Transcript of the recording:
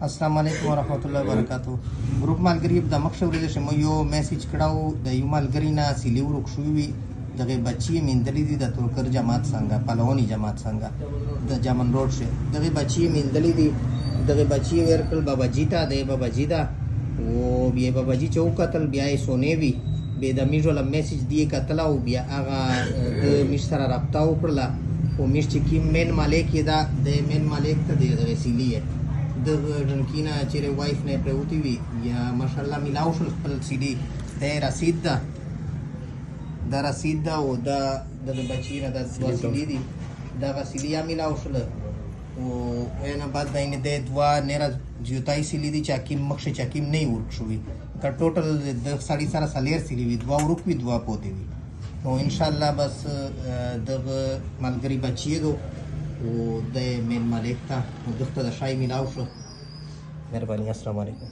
السلام علیکم ورحمت الله وبرکاتو. ګروپ مالګری د مخ شورې د شمو یو میسج کړهو د یو مالګری نه سیلی ورک شوی دغه بچی میندلې دي د تورکر جماعت څنګه پلوانی جماعت څنګه د جامن روډ شه دغه بچی میندلې دي دغه بچی ورکل بابا جیتا د بابا جیدا او بیا بابا جی چوکتل بیا یې سونې وی به د میجول میسج دی کتل او بیا هغه د میش سره رابطه وکړه او میش چې کی مین مالک دا د مین مالک ته د سیلی د رنکینا چې وایف نه پروتي وی یا ماشاءالله ملاو شل خپل سی ډي د رسید ده د رسید ده او د بچی نه د وسیلې دي دا وسیلې ملاو شل او انا بعد باندې د دوا نه جوتای سیلی دي چې کیم مخ چې کیم نه ورک شوی کا ټوټل د سړی سره سالیر سیلی وی دوا ورک وی دوا پوتې وی نو ان شاء الله بس د ملګری بچیګو او د مین مالک ته دغه د شای ملاو شو. مهرباني. السلام علیکم.